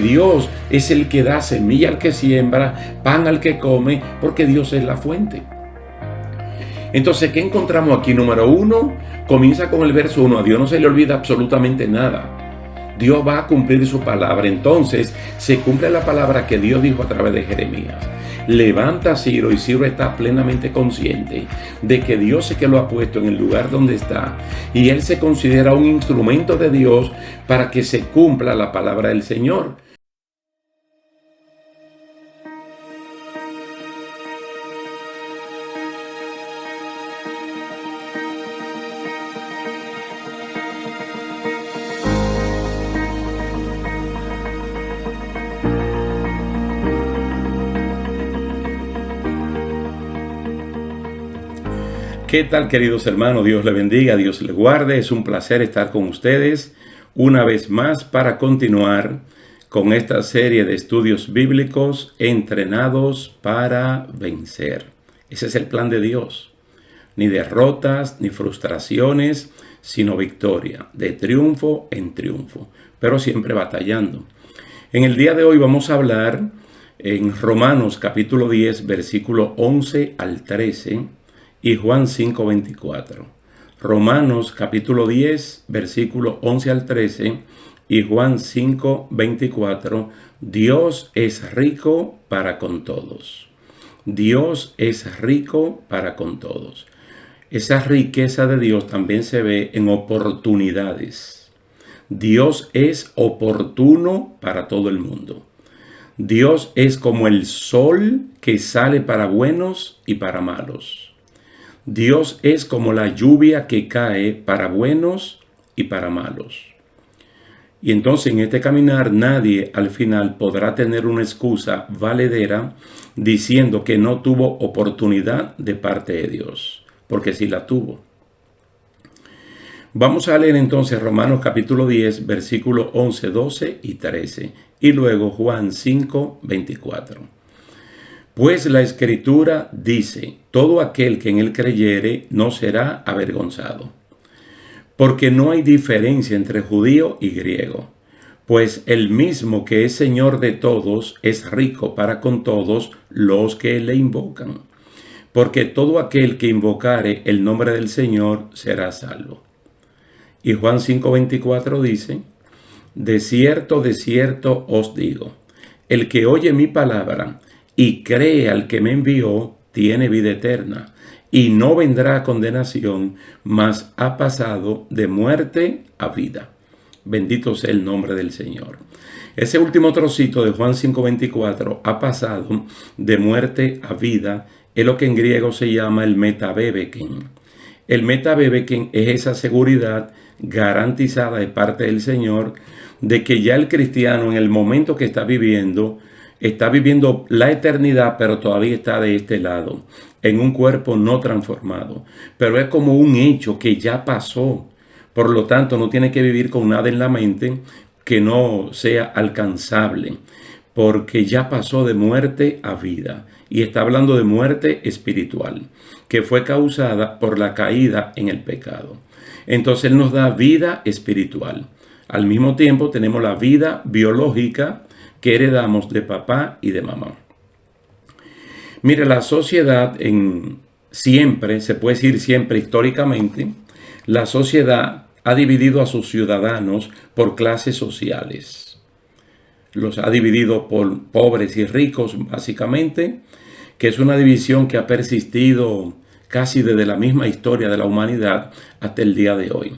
Dios es el que da semilla al que siembra, pan al que come, porque Dios es la fuente. Entonces, ¿qué encontramos aquí? Número 1, comienza con el verso 1. A Dios no se le olvida absolutamente nada. Dios va a cumplir su palabra. Entonces, se cumple la palabra que Dios dijo a través de Jeremías. Levanta a Ciro, y Ciro está plenamente consciente de que Dios es que lo ha puesto en el lugar donde está, y él se considera un instrumento de Dios para que se cumpla la palabra del Señor. ¿Qué tal, queridos hermanos? Dios les bendiga, Dios les guarde. Es un placer estar con ustedes una vez más para continuar con esta serie de estudios bíblicos entrenados para vencer. Ese es el plan de Dios. Ni derrotas, ni frustraciones, sino victoria, de triunfo en triunfo, pero siempre batallando. En el día de hoy vamos a hablar en Romanos capítulo 10, versículo 11 al 13, y Juan 5:24. Romanos capítulo 10, versículo 11 al 13 y Juan 5:24. Dios es rico para con todos. Dios es rico para con todos. Esa riqueza de Dios también se ve en oportunidades. Dios es oportuno para todo el mundo. Dios es como el sol que sale para buenos y para malos. Dios es como la lluvia que cae para buenos y para malos. Y entonces en este caminar nadie al final podrá tener una excusa valedera diciendo que no tuvo oportunidad de parte de Dios, porque sí la tuvo. Vamos a leer entonces Romanos capítulo 10, versículos 11, 12 y 13, y luego Juan 5:24. Pues la Escritura dice: todo aquel que en él creyere no será avergonzado. Porque no hay diferencia entre judío y griego, pues el mismo que es Señor de todos es rico para con todos los que le invocan. Porque todo aquel que invocare el nombre del Señor será salvo. Y Juan 5:24 dice: de cierto os digo, el que oye mi palabra y cree al que me envió, tiene vida eterna, y no vendrá a condenación, mas ha pasado de muerte a vida. Bendito sea el nombre del Señor. Ese último trocito de Juan 5:24, ha pasado de muerte a vida, es lo que en griego se llama el metabebeken. El metabebeken es esa seguridad garantizada de parte del Señor de que ya el cristiano en el momento que está viviendo la eternidad, pero todavía está de este lado, en un cuerpo no transformado. Pero es como un hecho que ya pasó. Por lo tanto, no tiene que vivir con nada en la mente que no sea alcanzable, porque ya pasó de muerte a vida. Y está hablando de muerte espiritual, que fue causada por la caída en el pecado. Entonces Él nos da vida espiritual. Al mismo tiempo tenemos la vida biológica que heredamos de papá y de mamá. Mire, la sociedad siempre, se puede decir siempre históricamente, la sociedad ha dividido a sus ciudadanos por clases sociales. Los ha dividido por pobres y ricos, básicamente, que es una división que ha persistido casi desde la misma historia de la humanidad hasta el día de hoy.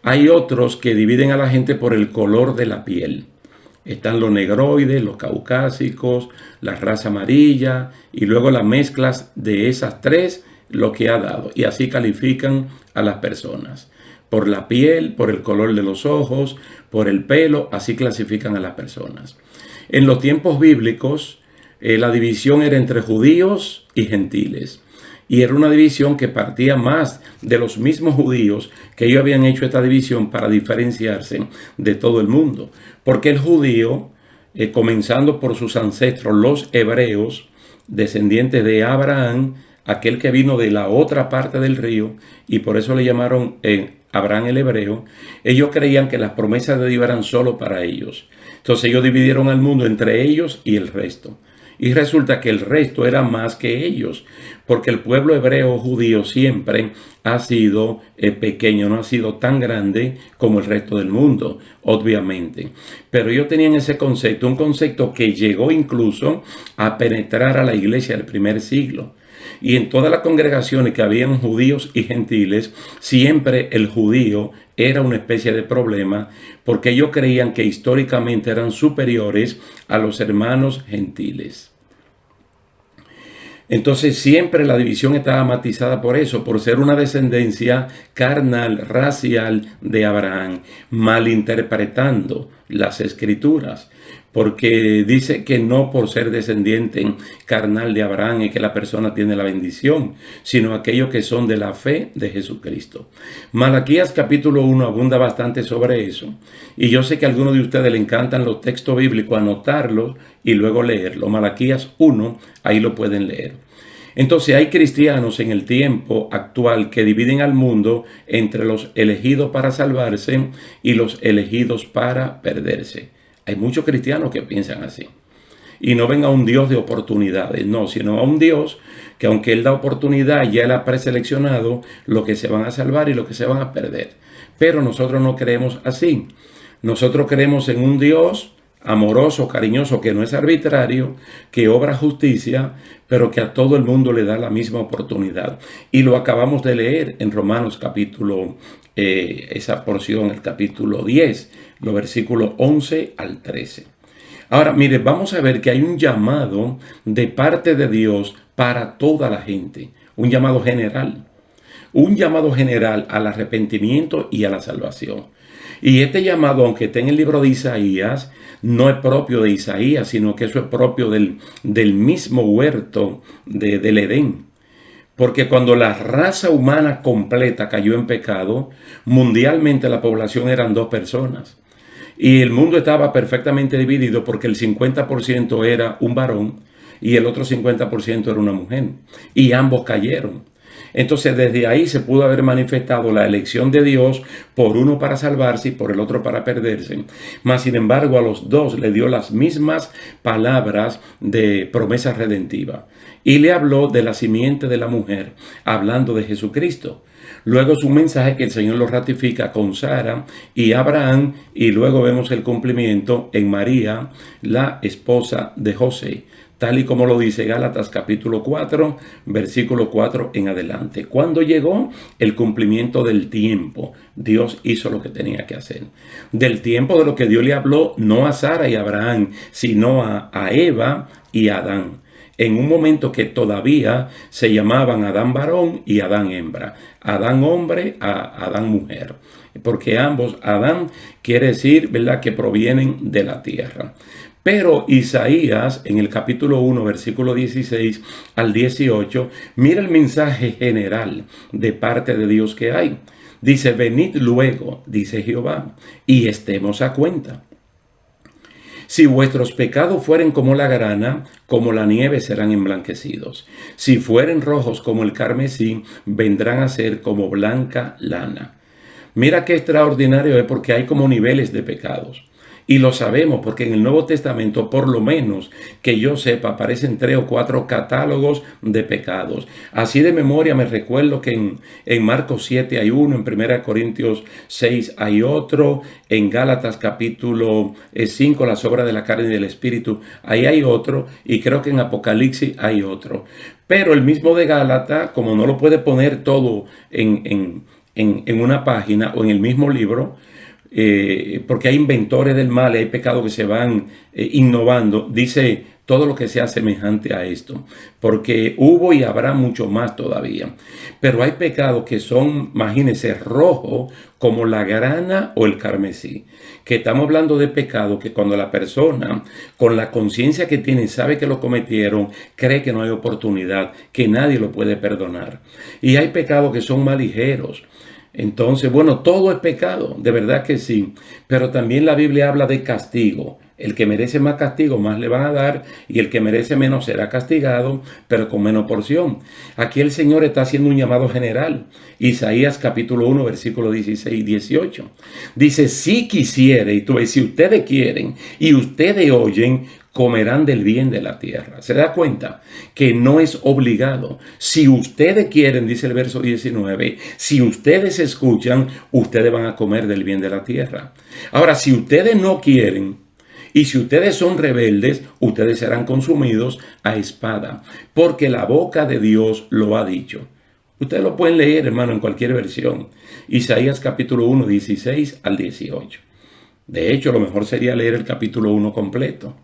Hay otros que dividen a la gente por el color de la piel. Están los negroides, los caucásicos, la raza amarilla, y luego las mezclas de esas tres, lo que ha dado. Y así califican a las personas. Por la piel, por el color de los ojos, por el pelo, así clasifican a las personas. En los tiempos bíblicos, la división era entre judíos y gentiles. Y era una división que partía más de los mismos judíos, que ellos habían hecho esta división para diferenciarse de todo el mundo. Porque el judío, comenzando por sus ancestros, los hebreos, descendientes de Abraham, aquel que vino de la otra parte del río, y por eso le llamaron Abraham el hebreo, ellos creían que las promesas de Dios eran solo para ellos. Entonces ellos dividieron al mundo entre ellos y el resto. Y resulta que el resto era más que ellos, porque el pueblo hebreo judío siempre ha sido pequeño, no ha sido tan grande como el resto del mundo, obviamente. Pero ellos tenían ese concepto, un concepto que llegó incluso a penetrar a la iglesia del primer siglo. Y en todas las congregaciones que habían judíos y gentiles, siempre el judío era una especie de problema, porque ellos creían que históricamente eran superiores a los hermanos gentiles. Entonces siempre la división estaba matizada por eso, por ser una descendencia carnal, racial de Abraham, malinterpretando las escrituras, porque dice que no por ser descendiente carnal de Abraham es que la persona tiene la bendición, sino aquellos que son de la fe de Jesucristo. Malaquías capítulo 1 abunda bastante sobre eso, y yo sé que a algunos de ustedes le encantan los textos bíblicos, anotarlos y luego leerlos. Malaquías 1, ahí lo pueden leer. Entonces hay cristianos en el tiempo actual que dividen al mundo entre los elegidos para salvarse y los elegidos para perderse. Hay muchos cristianos que piensan así. Y no ven a un Dios de oportunidades, no, sino a un Dios que aunque Él da oportunidad, ya Él ha preseleccionado lo que se van a salvar y lo que se van a perder. Pero nosotros no creemos así. Nosotros creemos en un Dios amoroso, cariñoso, que no es arbitrario, que obra justicia, pero que a todo el mundo le da la misma oportunidad. Y lo acabamos de leer en Romanos capítulo, esa porción, el capítulo 10, los versículos 11 al 13. Ahora, mire, vamos a ver que hay un llamado de parte de Dios para toda la gente, un llamado general. Un llamado general al arrepentimiento y a la salvación. Y este llamado, aunque está en el libro de Isaías, no es propio de Isaías, sino que eso es propio del mismo huerto del Edén. Porque cuando la raza humana completa cayó en pecado, mundialmente la población eran 2 personas. Y el mundo estaba perfectamente dividido porque el 50% era un varón y el otro 50% era una mujer. Y ambos cayeron. Entonces desde ahí se pudo haber manifestado la elección de Dios por uno para salvarse y por el otro para perderse. Mas sin embargo a los dos le dio las mismas palabras de promesa redentiva. Y le habló de la simiente de la mujer, hablando de Jesucristo. Luego es un mensaje que el Señor lo ratifica con Sara y Abraham, y luego vemos el cumplimiento en María, la esposa de José, tal y como lo dice Gálatas capítulo 4, versículo 4 en adelante. Cuando llegó el cumplimiento del tiempo, Dios hizo lo que tenía que hacer. Del tiempo de lo que Dios le habló, no a Sara y a Abraham, sino a Eva y a Adán. En un momento que todavía se llamaban Adán varón y Adán hembra, Adán hombre a Adán mujer, porque ambos, Adán quiere decir, ¿verdad?, que provienen de la tierra. Pero Isaías, en el capítulo 1, versículo 16 al 18, mira el mensaje general de parte de Dios que hay. Dice, venid luego, dice Jehová, y estemos a cuenta. Si vuestros pecados fueren como la grana, como la nieve serán emblanquecidos. Si fueren rojos como el carmesí, vendrán a ser como blanca lana. Mira qué extraordinario es, porque hay como niveles de pecados. Y lo sabemos porque en el Nuevo Testamento, por lo menos que yo sepa, aparecen 3 o 4 catálogos de pecados. Así de memoria me recuerdo que en Marcos 7 hay uno, en 1 Corintios 6 hay otro, en Gálatas capítulo 5, las obras de la carne y del Espíritu, ahí hay otro, y creo que en Apocalipsis hay otro. Pero el mismo de Gálatas, como no lo puede poner todo en una página o en el mismo libro, porque hay inventores del mal y hay pecados que se van innovando, dice todo lo que sea semejante a esto, porque hubo y habrá mucho más todavía. Pero hay pecados que son, imagínense, rojos como la grana o el carmesí, que estamos hablando de pecados que cuando la persona, con la conciencia que tiene, sabe que lo cometieron, cree que no hay oportunidad, que nadie lo puede perdonar. Y hay pecados que son más ligeros. Entonces, bueno, todo es pecado, de verdad que sí, pero también la Biblia habla de castigo. El que merece más castigo, más le van a dar, y el que merece menos será castigado, pero con menos porción. Aquí el Señor está haciendo un llamado general. Isaías capítulo 1, versículo 16 y 18. Dice, si quisiere, y tú ves, si ustedes quieren y ustedes oyen, comerán del bien de la tierra. ¿Se da cuenta? Que no es obligado. Si ustedes quieren, dice el verso 19, si ustedes escuchan, ustedes van a comer del bien de la tierra. Ahora, si ustedes no quieren, y si ustedes son rebeldes, ustedes serán consumidos a espada, porque la boca de Dios lo ha dicho. Ustedes lo pueden leer, hermano, en cualquier versión. Isaías capítulo 1, 16 al 18. De hecho, lo mejor sería leer el capítulo 1 completo.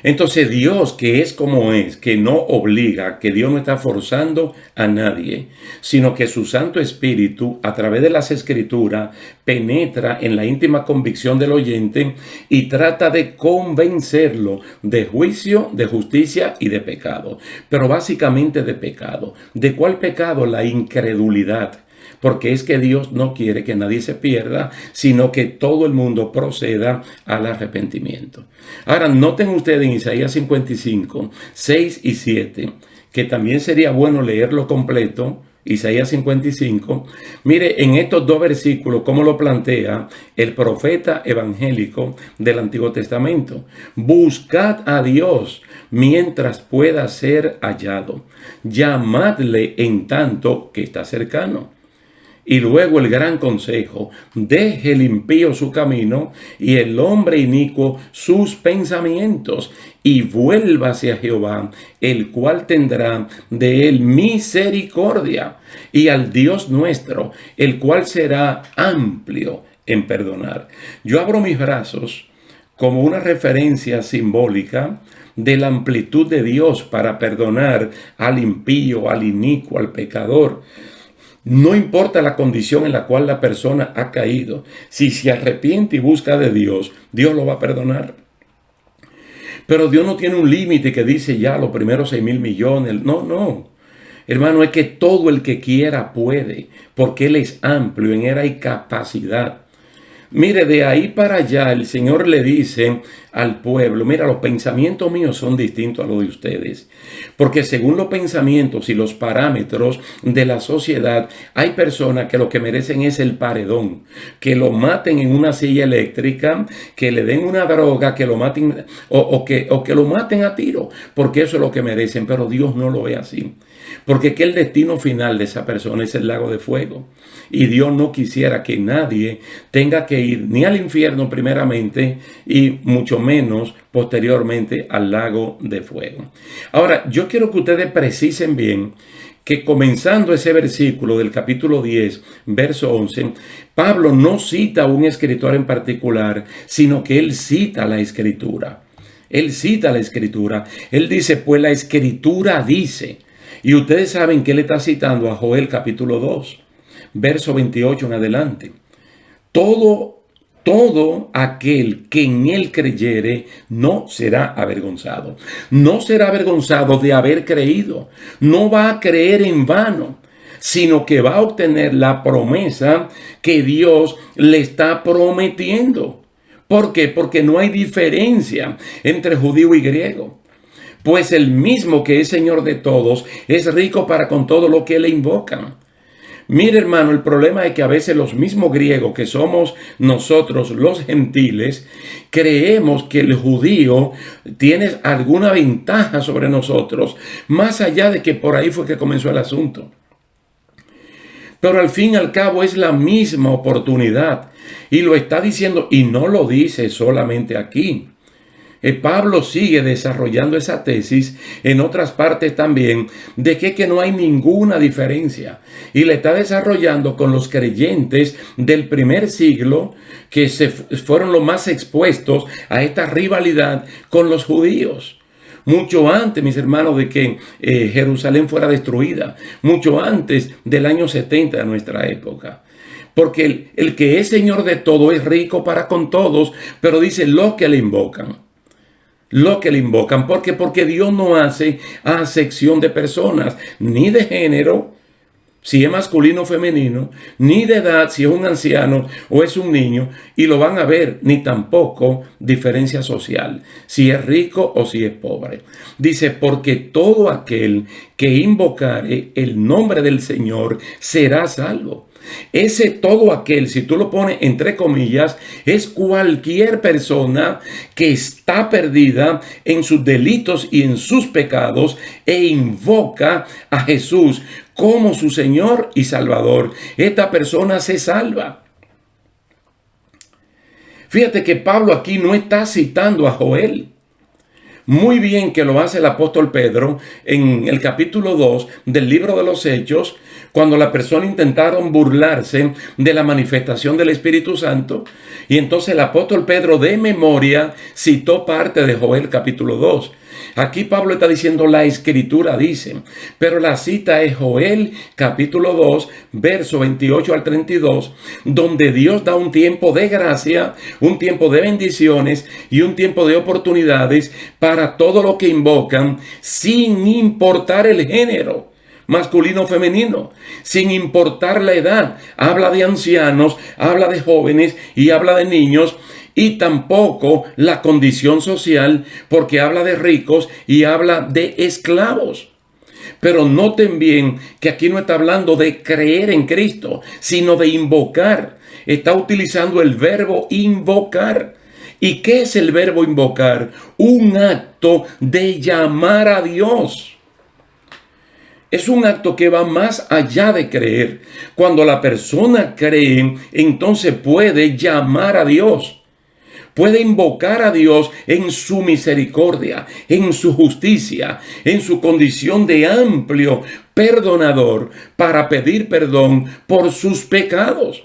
Entonces Dios, que es como es, que no obliga, que Dios no está forzando a nadie, sino que su Santo Espíritu, a través de las Escrituras, penetra en la íntima convicción del oyente y trata de convencerlo de juicio, de justicia y de pecado. Pero básicamente de pecado. ¿De cuál pecado? La incredulidad. Porque es que Dios no quiere que nadie se pierda, sino que todo el mundo proceda al arrepentimiento. Ahora, noten ustedes en Isaías 55, 6 y 7, que también sería bueno leerlo completo, Isaías 55. Mire, en estos dos versículos, cómo lo plantea el profeta evangélico del Antiguo Testamento. Buscad a Dios mientras pueda ser hallado. Llamadle en tanto que está cercano. Y luego el gran consejo, deje el impío su camino y el hombre inicuo sus pensamientos y vuélvase a Jehová, el cual tendrá de él misericordia, y al Dios nuestro, el cual será amplio en perdonar. Yo abro mis brazos como una referencia simbólica de la amplitud de Dios para perdonar al impío, al inicuo, al pecador. No importa la condición en la cual la persona ha caído, si se arrepiente y busca de Dios, Dios lo va a perdonar. Pero Dios no tiene un límite que dice ya los primeros 6,000 millones. No. Hermano, es que todo el que quiera puede, porque Él es amplio, en Él hay capacidad. Mire, de ahí para allá el Señor le dice al pueblo, mira, los pensamientos míos son distintos a los de ustedes. Porque según los pensamientos y los parámetros de la sociedad, hay personas que lo que merecen es el paredón. Que lo maten en una silla eléctrica, que le den una droga, que lo maten o que lo maten a tiro. Porque eso es lo que merecen, pero Dios no lo ve así. Porque que el destino final de esa persona es el lago de fuego. Y Dios no quisiera que nadie tenga que ir ni al infierno primeramente y mucho menos posteriormente al lago de fuego. Ahora, yo quiero que ustedes precisen bien que comenzando ese versículo del capítulo 10, verso 11, Pablo no cita a un escritor en particular, sino que él cita la Escritura. Él cita la Escritura. Él dice, pues la Escritura dice. Y ustedes saben que él está citando a Joel capítulo 2, verso 28 en adelante. Todo aquel que en él creyere no será avergonzado. No será avergonzado de haber creído. No va a creer en vano, sino que va a obtener la promesa que Dios le está prometiendo. ¿Por qué? Porque no hay diferencia entre judío y griego. Pues el mismo que es Señor de todos es rico para con todo lo que le invocan. Mire, hermano, el problema es que a veces los mismos griegos que somos nosotros los gentiles, creemos que el judío tiene alguna ventaja sobre nosotros, más allá de que por ahí fue que comenzó el asunto. Pero al fin y al cabo es la misma oportunidad y lo está diciendo, y no lo dice solamente aquí. Pablo sigue desarrollando esa tesis en otras partes también de que no hay ninguna diferencia y le está desarrollando con los creyentes del primer siglo que fueron los más expuestos a esta rivalidad con los judíos. Mucho antes, mis hermanos, de que Jerusalén fuera destruida, mucho antes del año 70 de nuestra época. Porque el que es Señor de todo es rico para con todos, pero dice los que le invocan. Lo que le invocan. Porque Dios no hace acepción de personas, ni de género, si es masculino o femenino, ni de edad, si es un anciano o es un niño, y lo van a ver, ni tampoco diferencia social, si es rico o si es pobre. Dice, porque todo aquel que invocare el nombre del Señor será salvo. Ese todo aquel, si tú lo pones entre comillas, es cualquier persona que está perdida en sus delitos y en sus pecados e invoca a Jesús como su Señor y Salvador. Esta persona se salva. Fíjate que Pablo aquí no está citando a Joel. Muy bien que lo hace el apóstol Pedro en el capítulo 2 del libro de los Hechos, cuando las personas intentaron burlarse de la manifestación del Espíritu Santo. Y entonces el apóstol Pedro de memoria citó parte de Joel capítulo 2. Aquí Pablo está diciendo la Escritura dice, pero la cita es Joel capítulo 2, verso 28 al 32, donde Dios da un tiempo de gracia, un tiempo de bendiciones y un tiempo de oportunidades para todo lo que invocan, sin importar el género, masculino o femenino, sin importar la edad. Habla de ancianos, habla de jóvenes y habla de niños. Y tampoco la condición social, porque habla de ricos y habla de esclavos. Pero noten bien que aquí no está hablando de creer en Cristo, sino de invocar. Está utilizando el verbo invocar. ¿Y qué es el verbo invocar? Un acto de llamar a Dios. Es un acto que va más allá de creer. Cuando la persona cree, entonces puede llamar a Dios. Puede invocar a Dios en su misericordia, en su justicia, en su condición de amplio perdonador para pedir perdón por sus pecados.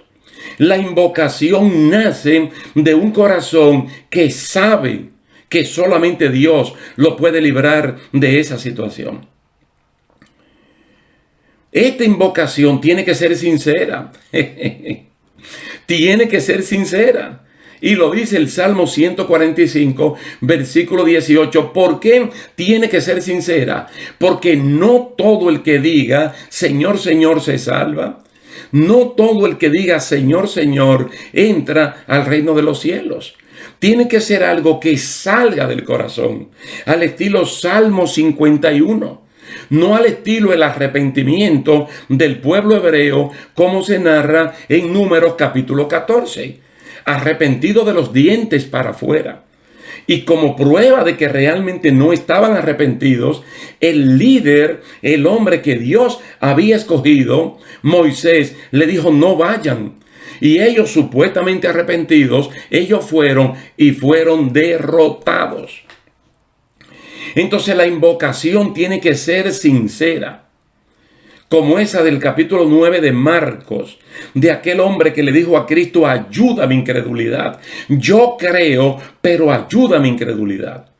La invocación nace de un corazón que sabe que solamente Dios lo puede librar de esa situación. Esta invocación tiene que ser sincera. Tiene que ser sincera. Y lo dice el Salmo 145, versículo 18. ¿Por qué tiene que ser sincera? Porque no todo el que diga, Señor, Señor, se salva. No todo el que diga, Señor, Señor, entra al reino de los cielos. Tiene que ser algo que salga del corazón, al estilo Salmo 51. No al estilo el arrepentimiento del pueblo hebreo, como se narra en Números capítulo 14. Arrepentido de los dientes para afuera. Y como prueba de que realmente no estaban arrepentidos, el líder, el hombre que Dios había escogido, Moisés, le dijo, no vayan. Y ellos supuestamente arrepentidos, ellos fueron y fueron derrotados. Entonces la invocación tiene que ser sincera, como esa del capítulo 9 de Marcos, de aquel hombre que le dijo a Cristo, ayuda mi incredulidad. Yo creo, pero ayuda mi incredulidad.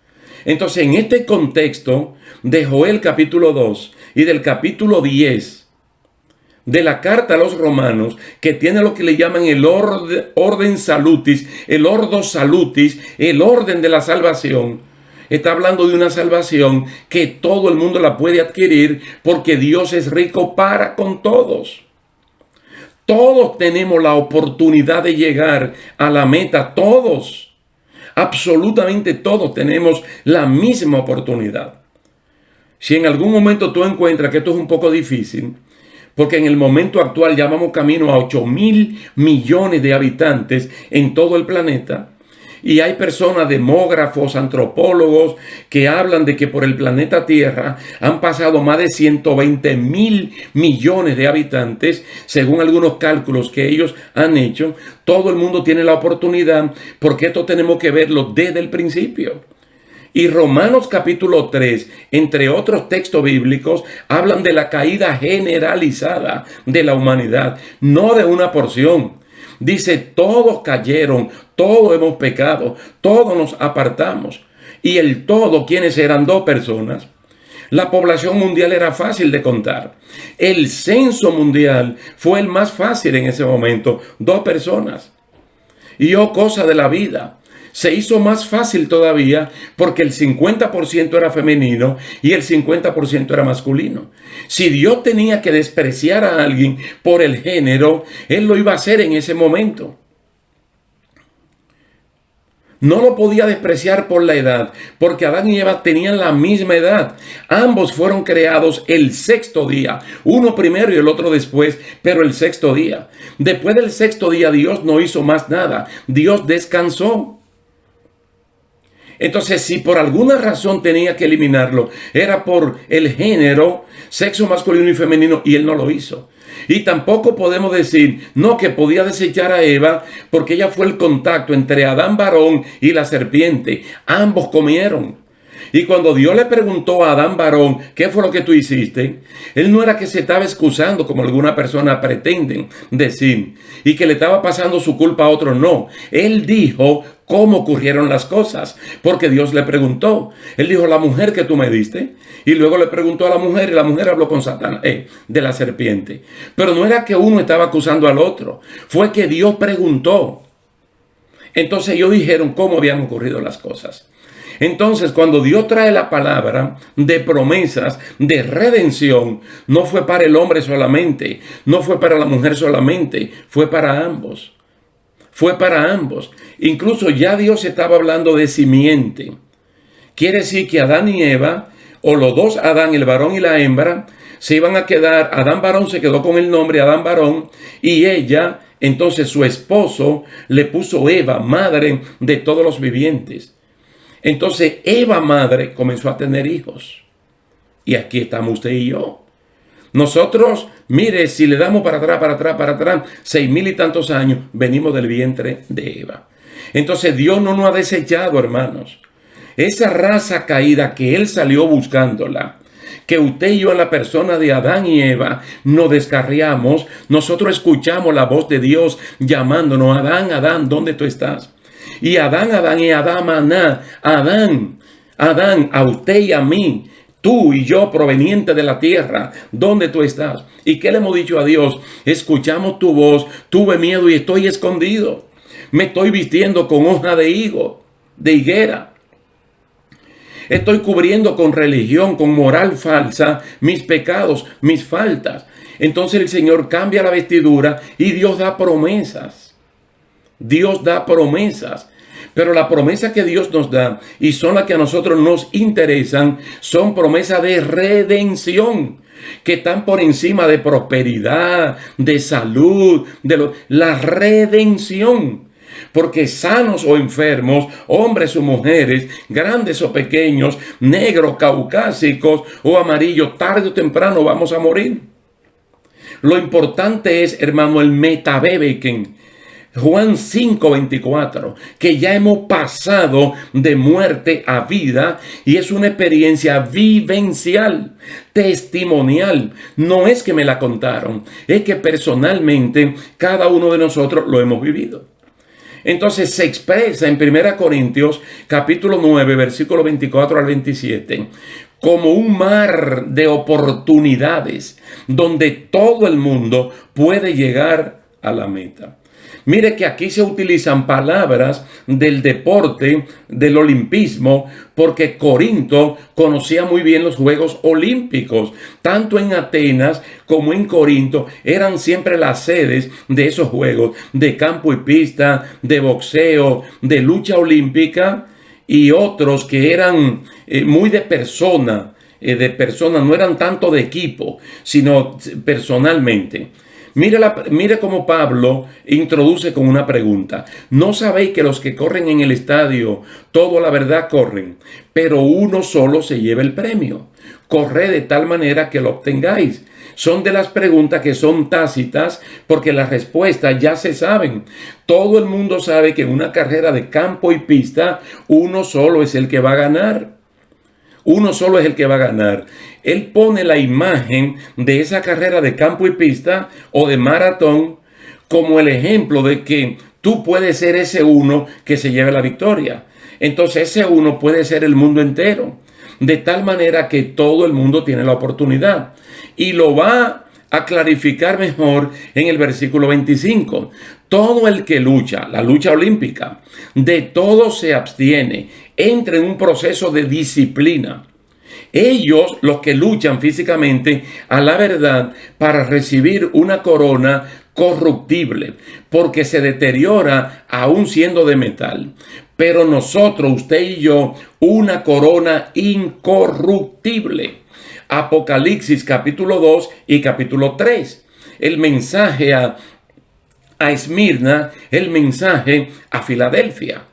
Entonces, en este contexto de Joel capítulo 2 y del capítulo 10 de la carta a los romanos, que tiene lo que le llaman el orden salutis, el ordo salutis, el orden de la salvación, está hablando de una salvación que todo el mundo la puede adquirir porque Dios es rico para con todos. Todos tenemos la oportunidad de llegar a la meta, todos. Absolutamente todos tenemos la misma oportunidad. Si en algún momento tú encuentras que esto es un poco difícil, porque en el momento actual ya vamos camino a 8.000 millones de habitantes en todo el planeta, y hay personas, demógrafos, antropólogos, que hablan de que por el planeta Tierra han pasado más de 120.000 millones de habitantes, según algunos cálculos que ellos han hecho. Todo el mundo tiene la oportunidad, porque esto tenemos que verlo desde el principio. Y Romanos capítulo 3, entre otros textos bíblicos, hablan de la caída generalizada de la humanidad, no de una porción. Dice, todos cayeron, todos hemos pecado, todos nos apartamos. Y el todo, ¿quiénes eran? 2 personas. La población mundial era fácil de contar. El censo mundial fue el más fácil en ese momento, 2 personas. Y cosa de la vida. se hizo más fácil todavía porque el 50% era femenino y el 50% era masculino. Si Dios tenía que despreciar a alguien por el género, Él lo iba a hacer en ese momento. No lo podía despreciar por la edad, porque Adán y Eva tenían la misma edad. Ambos fueron creados el sexto día, uno primero y el otro después, pero el sexto día. Después del sexto día Dios no hizo más nada, Dios descansó. Entonces, si por alguna razón tenía que eliminarlo, era por el género, sexo masculino y femenino, y Él no lo hizo. Y tampoco podemos decir, no, que podía desechar a Eva porque ella fue el contacto entre Adán varón y la serpiente. Ambos comieron. Y cuando Dios le preguntó a Adán varón, ¿qué fue lo que tú hiciste? Él no era que se estaba excusando como algunas personas pretenden decir y que le estaba pasando su culpa a otro. No, él dijo cómo ocurrieron las cosas, porque Dios le preguntó. Él dijo, la mujer que tú me diste. Y luego le preguntó a la mujer y la mujer habló con Satanás, de la serpiente. Pero no era que uno estaba acusando al otro, fue que Dios preguntó. Entonces ellos dijeron cómo habían ocurrido las cosas. Entonces, cuando Dios trae la palabra de promesas, de redención, no fue para el hombre solamente, no fue para la mujer solamente, fue para ambos. Fue para ambos. Incluso ya Dios estaba hablando de simiente. Quiere decir que Adán y Eva, o los dos Adán, el varón y la hembra, se iban a quedar, Adán varón se quedó con el nombre Adán varón, y ella, entonces su esposo, le puso Eva, madre de todos los vivientes. Entonces Eva madre comenzó a tener hijos. Y aquí estamos usted y yo. Nosotros, mire, si le damos para atrás, 6,000 y tantos años, venimos del vientre de Eva. Entonces Dios no nos ha desechado, hermanos. Esa raza caída que Él salió buscándola, que usted y yo en la persona de Adán y Eva nos descarriamos, nosotros escuchamos la voz de Dios llamándonos, Adán, Adán, ¿dónde tú estás? Y Adán, Adán y Adán, Maná, Adán, Adán, a usted y a mí, tú y yo proveniente de la tierra, ¿dónde tú estás? ¿Y qué le hemos dicho a Dios? Escuchamos tu voz, tuve miedo y estoy escondido. Me estoy vistiendo con hoja de higo, de higuera. Estoy cubriendo con religión, con moral falsa, mis pecados, mis faltas. Entonces el Señor cambia la vestidura y Dios da promesas. Dios da promesas. Pero la promesa que Dios nos da, y son las que a nosotros nos interesan, son promesas de redención, que están por encima de prosperidad, de salud, la redención. Porque sanos o enfermos, hombres o mujeres, grandes o pequeños, negros, caucásicos o amarillos, tarde o temprano vamos a morir. Lo importante es, hermano, el metabebeken. Juan 5:24, que ya hemos pasado de muerte a vida y es una experiencia vivencial, testimonial. No es que me la contaron, es que personalmente cada uno de nosotros lo hemos vivido. Entonces se expresa en 1 Corintios capítulo 9, versículo 24 al 27, como un mar de oportunidades donde todo el mundo puede llegar a la meta. Mire que aquí se utilizan palabras del deporte, del olimpismo, porque Corinto conocía muy bien los Juegos Olímpicos. Tanto en Atenas como en Corinto eran siempre las sedes de esos juegos, de campo y pista, de boxeo, de lucha olímpica y otros que eran muy de persona, no eran tanto de equipo, sino personalmente. Mire cómo Pablo introduce con una pregunta. ¿No sabéis que los que corren en el estadio, todo la verdad corren, pero uno solo se lleva el premio? Corred de tal manera que lo obtengáis. Son de las preguntas que son tácitas porque las respuestas ya se saben. Todo el mundo sabe que en una carrera de campo y pista, uno solo es el que va a ganar. Uno solo es el que va a ganar. Él pone la imagen de esa carrera de campo y pista o de maratón como el ejemplo de que tú puedes ser ese uno que se lleve la victoria. Entonces ese uno puede ser el mundo entero. De tal manera que todo el mundo tiene la oportunidad. Y lo va a clarificar mejor en el versículo 25. Todo el que lucha, la lucha olímpica, de todo se abstiene, entra en un proceso de disciplina. Ellos, los que luchan físicamente a la verdad para recibir una corona corruptible, porque se deteriora aún siendo de metal. Pero nosotros, usted y yo, una corona incorruptible. Apocalipsis capítulo 2 y capítulo 3. El mensaje a Esmirna, el mensaje a Filadelfia.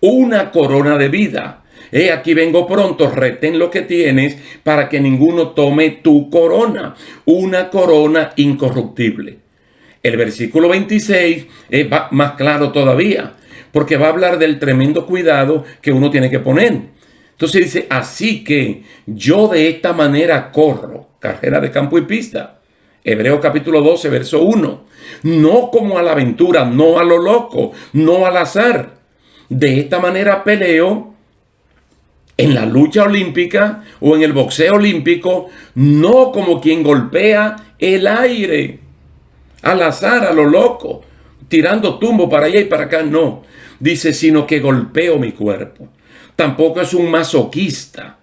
Una corona de vida. Aquí vengo pronto, retén lo que tienes para que ninguno tome tu corona. Una corona incorruptible. El versículo 26 va más claro todavía, porque va a hablar del tremendo cuidado que uno tiene que poner. Entonces dice, así que yo de esta manera corro, carrera de campo y pista. Hebreos capítulo 12, verso 1. No como a la aventura, no a lo loco, no al azar. De esta manera peleo en la lucha olímpica o en el boxeo olímpico, no como quien golpea el aire, al azar, a lo loco, tirando tumbo para allá y para acá, no. Dice, sino que golpeo mi cuerpo. Tampoco es un masoquista,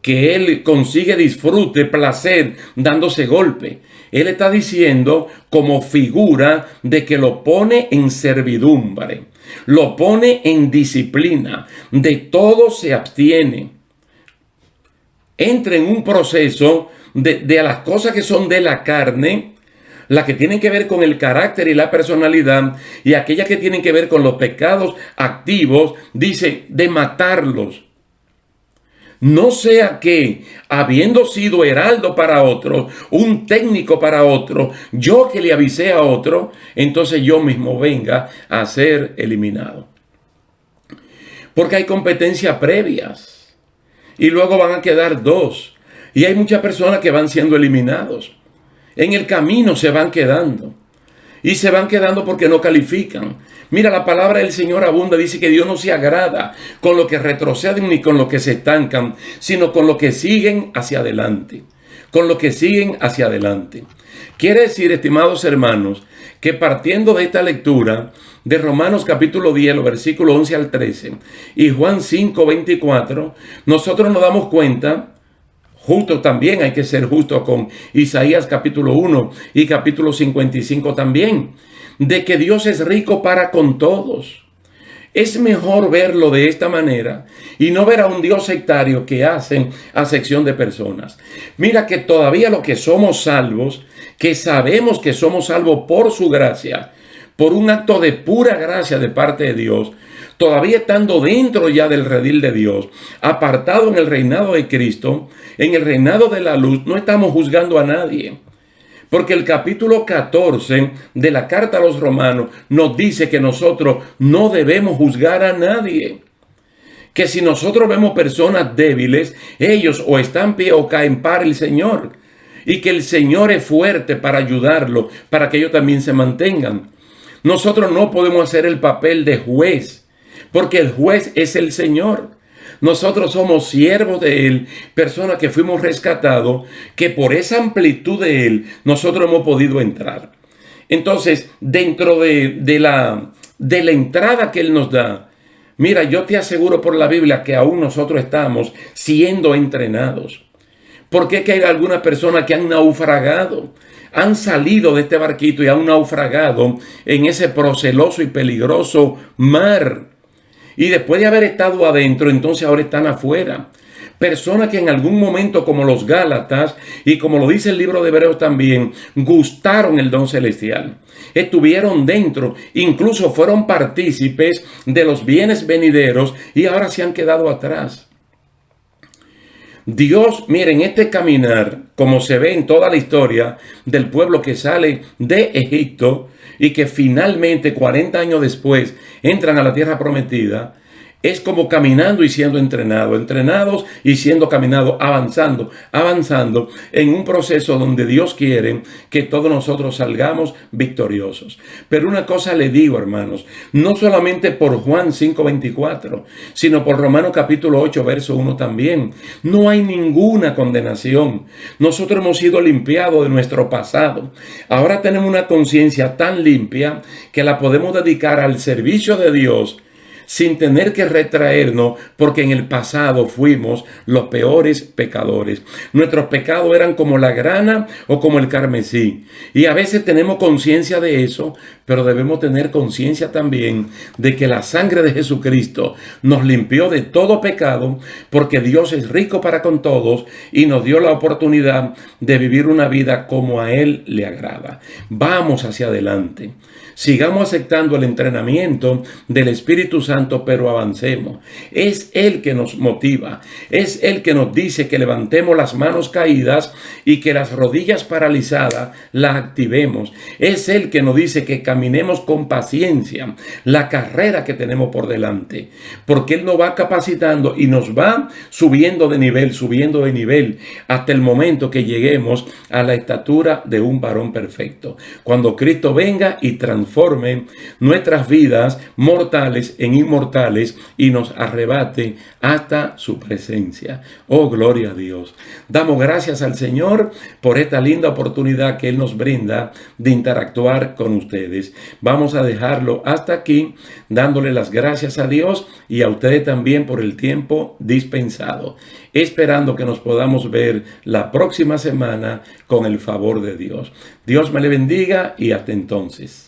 que él consigue disfrute, placer, dándose golpe. Él está diciendo como figura de que lo pone en servidumbre, lo pone en disciplina, de todo se abstiene. Entra en un proceso de las cosas que son de la carne, las que tienen que ver con el carácter y la personalidad, y aquellas que tienen que ver con los pecados activos, dice, de matarlos. No sea que, habiendo sido heraldo para otro, un técnico para otro, yo que le avisé a otro, entonces yo mismo venga a ser eliminado. Porque hay competencias previas y luego van a quedar dos. Y hay muchas personas que van siendo eliminados. En el camino se van quedando. Y se van quedando porque no califican. Mira, la palabra del Señor abunda, dice que Dios no se agrada con lo que retroceden ni con lo que se estancan, sino con lo que siguen hacia adelante. Con lo que siguen hacia adelante. Quiere decir, estimados hermanos, que partiendo de esta lectura de Romanos capítulo 10, los versículos 11 al 13, y Juan 5, 24, nosotros nos damos cuenta. Justo también hay que ser justo con Isaías capítulo 1 y capítulo 55 también, de que Dios es rico para con todos. Es mejor verlo de esta manera y no ver a un Dios sectario que hacen acepción de personas. Mira que todavía los que somos salvos, que sabemos que somos salvos por su gracia, por un acto de pura gracia de parte de Dios, todavía estando dentro ya del redil de Dios, apartado en el reinado de Cristo, en el reinado de la luz, no estamos juzgando a nadie. Porque el capítulo 14 de la carta a los romanos nos dice que nosotros no debemos juzgar a nadie. Que si nosotros vemos personas débiles, ellos o están pie o caen para el Señor. Y que el Señor es fuerte para ayudarlos, para que ellos también se mantengan. Nosotros no podemos hacer el papel de juez, porque el juez es el Señor. Nosotros somos siervos de Él, personas que fuimos rescatados, que por esa amplitud de Él nosotros hemos podido entrar. Entonces, dentro de la entrada que Él nos da, mira, yo te aseguro por la Biblia que aún nosotros estamos siendo entrenados. Porque es que hay algunas personas que han naufragado, han salido de este barquito y han naufragado en ese proceloso y peligroso mar. Y después de haber estado adentro, entonces ahora están afuera. Personas que en algún momento, como los Gálatas, y como lo dice el libro de Hebreos también, gustaron el don celestial. Estuvieron dentro, incluso fueron partícipes de los bienes venideros y ahora se han quedado atrás. Dios, miren, este caminar, como se ve en toda la historia del pueblo que sale de Egipto y que finalmente 40 años después entran a la tierra prometida, Es como caminando y siendo entrenado, entrenados y siendo caminado, avanzando, avanzando en un proceso donde Dios quiere que todos nosotros salgamos victoriosos. Pero una cosa le digo, hermanos, no solamente por Juan 5:24, sino por Romanos capítulo 8, verso 1 también. No hay ninguna condenación. Nosotros hemos sido limpiados de nuestro pasado. Ahora tenemos una conciencia tan limpia que la podemos dedicar al servicio de Dios sin tener que retraernos, porque en el pasado fuimos los peores pecadores. Nuestros pecados eran como la grana o como el carmesí. Y a veces tenemos conciencia de eso, pero debemos tener conciencia también de que la sangre de Jesucristo nos limpió de todo pecado, porque Dios es rico para con todos y nos dio la oportunidad de vivir una vida como a Él le agrada. Vamos hacia adelante. Sigamos aceptando el entrenamiento del Espíritu Santo, pero avancemos. Es Él que nos motiva. Es Él que nos dice que levantemos las manos caídas y que las rodillas paralizadas las activemos. Es Él que nos dice que caminemos con paciencia la carrera que tenemos por delante. Porque Él nos va capacitando y nos va subiendo de nivel, hasta el momento que lleguemos a la estatura de un varón perfecto. Cuando Cristo venga y transforme nuestras vidas mortales en inmortales y nos arrebate hasta su presencia. Oh, gloria a Dios. Damos gracias al Señor por esta linda oportunidad que Él nos brinda de interactuar con ustedes. Vamos a dejarlo hasta aquí, dándole las gracias a Dios y a ustedes también por el tiempo dispensado, esperando que nos podamos ver la próxima semana con el favor de Dios. Dios me le bendiga y hasta entonces.